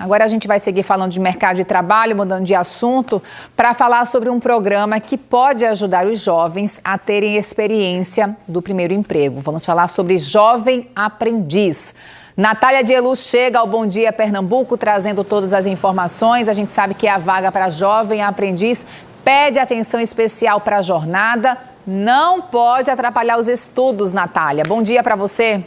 Agora a gente vai seguir falando de mercado de trabalho, mudando de assunto, para falar sobre um programa que pode ajudar os jovens a terem experiência do primeiro emprego. Vamos falar sobre Jovem Aprendiz. Natália Dielu chega ao Bom Dia Pernambuco, trazendo todas as informações. A gente sabe que a vaga para Jovem Aprendiz pede atenção especial para a jornada. Não pode atrapalhar os estudos, Natália. Bom dia para você.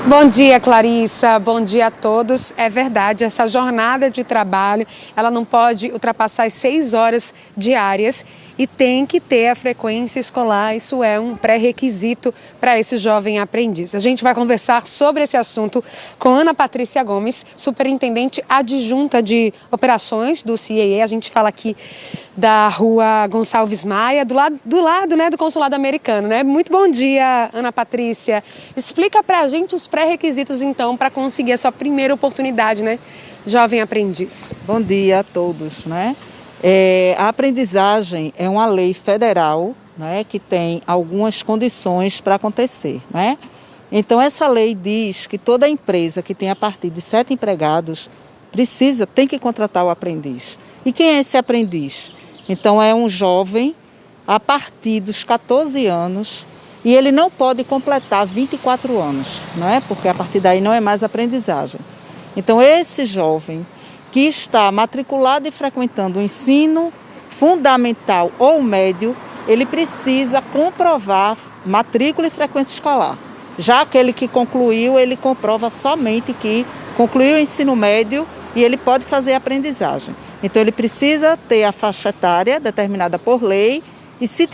Bom dia, Clarissa. Bom dia a todos. É verdade, essa jornada de trabalho, ela não pode ultrapassar as 6 horas diárias e tem que ter a frequência escolar. Isso é um pré-requisito para esse jovem aprendiz. A gente vai conversar sobre esse assunto com Ana Patrícia Gomes, superintendente adjunta de operações do CIEE. A gente fala aqui da Rua Gonçalves Maia, do lado do Consulado Americano, né? Muito bom dia, Ana Patrícia. Explica pra gente os pré-requisitos, então, para conseguir a sua primeira oportunidade, né? Jovem aprendiz. Bom dia a todos, né? A aprendizagem é uma lei federal, né, que tem algumas condições para acontecer, né? Então, essa lei diz que toda empresa que tem a partir de 7 empregados tem que contratar o aprendiz. E quem é esse aprendiz? Então, é um jovem a partir dos 14 anos e ele não pode completar 24 anos, não é? Porque a partir daí não é mais aprendizagem. Então, esse jovem que está matriculado e frequentando o ensino fundamental ou médio, ele precisa comprovar matrícula e frequência escolar. Já aquele que concluiu, ele comprova somente que concluiu o ensino médio e ele pode fazer a aprendizagem. Então, ele precisa ter a faixa etária determinada por lei e se não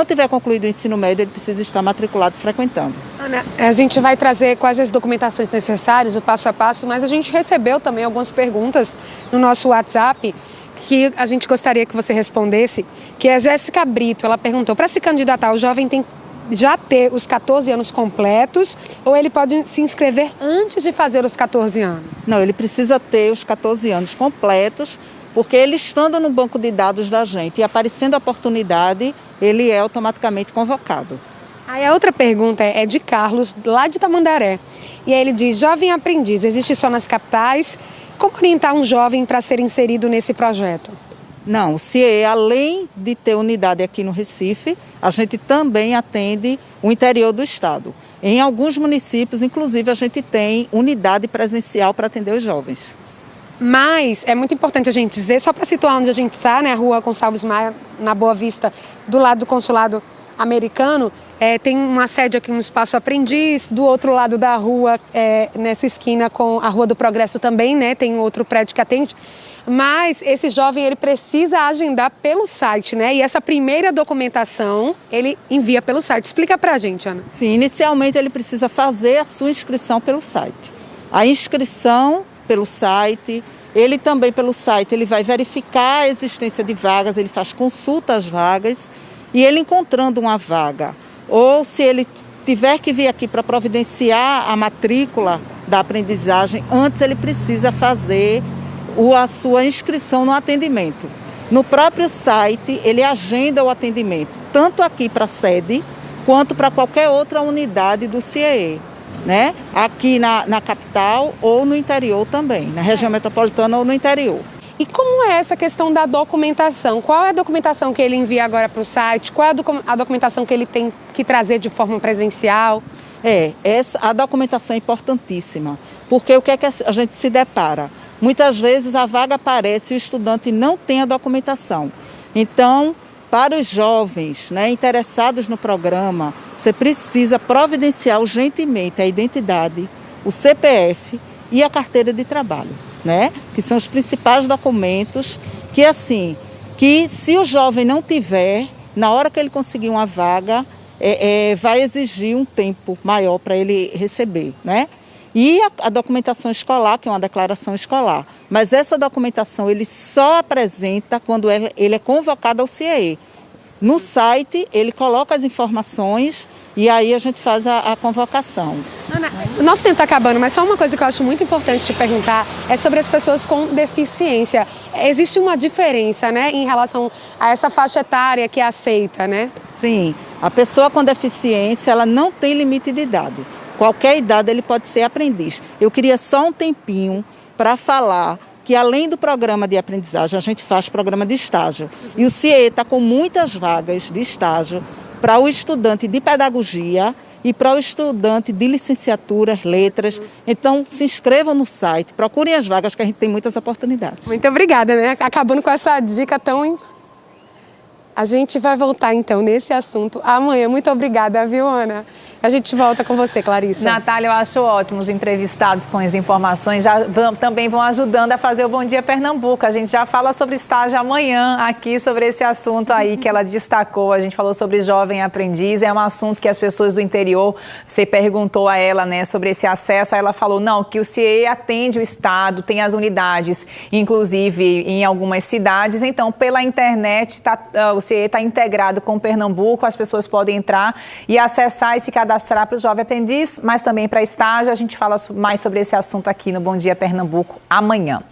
tiver concluído o ensino médio, ele precisa estar matriculado e frequentando. Ana, a gente vai trazer quais as documentações necessárias, o passo a passo, mas a gente recebeu também algumas perguntas no nosso WhatsApp que a gente gostaria que você respondesse, que é a Jéssica Brito. Ela perguntou, para se candidatar, o jovem tem já ter os 14 anos completos ou ele pode se inscrever antes de fazer os 14 anos? Não, ele precisa ter os 14 anos completos, porque ele estando no banco de dados da gente e aparecendo a oportunidade, ele é automaticamente convocado. Aí a outra pergunta é de Carlos, lá de Tamandaré. E aí ele diz, jovem aprendiz, existe só nas capitais? Como orientar um jovem para ser inserido nesse projeto? Não, o CIEE, além de ter unidade aqui no Recife, a gente também atende o interior do estado. Em alguns municípios, inclusive, a gente tem unidade presencial para atender os jovens. Mas é muito importante a gente dizer, só para situar onde a gente está, né, a Rua Gonçalves Maia, na Boa Vista, do lado do Consulado Americano, tem uma sede aqui, um espaço aprendiz, do outro lado da rua, nessa esquina com a Rua do Progresso também, né, tem outro prédio que atende. Mas esse jovem, ele precisa agendar pelo site, né? E essa primeira documentação, ele envia pelo site. Explica pra gente, Ana. Sim, inicialmente ele precisa fazer a sua inscrição pelo site. A inscrição pelo site, ele também pelo site, ele vai verificar a existência de vagas, ele faz consulta às vagas e ele encontrando uma vaga, ou se ele tiver que vir aqui para providenciar a matrícula da aprendizagem, antes ele precisa fazer a sua inscrição no atendimento. No próprio site, ele agenda o atendimento, tanto aqui para a sede, quanto para qualquer outra unidade do CIEE, né? Aqui na capital ou no interior também, na região metropolitana ou no interior. E como é essa questão da documentação? Qual é a documentação que ele envia agora para o site? Qual é a documentação que ele tem que trazer de forma presencial? A documentação é importantíssima, porque o que é que a gente se depara? Muitas vezes a vaga aparece e o estudante não tem a documentação. Então, para os jovens, né, interessados no programa, você precisa providenciar urgentemente a identidade, o CPF e a carteira de trabalho, né, que são os principais documentos que se o jovem não tiver, na hora que ele conseguir uma vaga, vai exigir um tempo maior para ele receber, né? E a documentação escolar, que é uma declaração escolar. Mas essa documentação ele só apresenta quando ele é convocado ao CIEE. No site, ele coloca as informações e aí a gente faz a convocação. Ana, o nosso tempo está acabando, mas só uma coisa que eu acho muito importante te perguntar é sobre as pessoas com deficiência. Existe uma diferença, né, em relação a essa faixa etária que é aceita, né? Sim, a pessoa com deficiência ela não tem limite de idade. qualquer idade ele pode ser aprendiz. Eu queria só um tempinho para falar que além do programa de aprendizagem, a gente faz programa de estágio. E o CIE está com muitas vagas de estágio para o estudante de pedagogia e para o estudante de licenciatura, letras. Então, se inscrevam no site, procurem as vagas que a gente tem muitas oportunidades. Muito obrigada, né? Acabando com essa dica tão... A gente vai voltar, então, nesse assunto amanhã. Muito obrigada, viu, Ana? A gente volta com você, Clarissa. Natália, eu acho ótimo os entrevistados com as informações. Também vão ajudando a fazer o Bom Dia Pernambuco. A gente já fala sobre estágio amanhã aqui, sobre esse assunto aí que ela destacou. A gente falou sobre jovem aprendiz. É um assunto que as pessoas do interior, você perguntou a ela, né, sobre esse acesso. Aí ela falou, não, que o CIE atende o Estado, tem as unidades, inclusive em algumas cidades. Então, pela internet, o CIE está integrado com Pernambuco. As pessoas podem entrar e acessar esse cadastrar para o jovem aprendiz, mas também para estágio. A gente fala mais sobre esse assunto aqui no Bom Dia Pernambuco amanhã.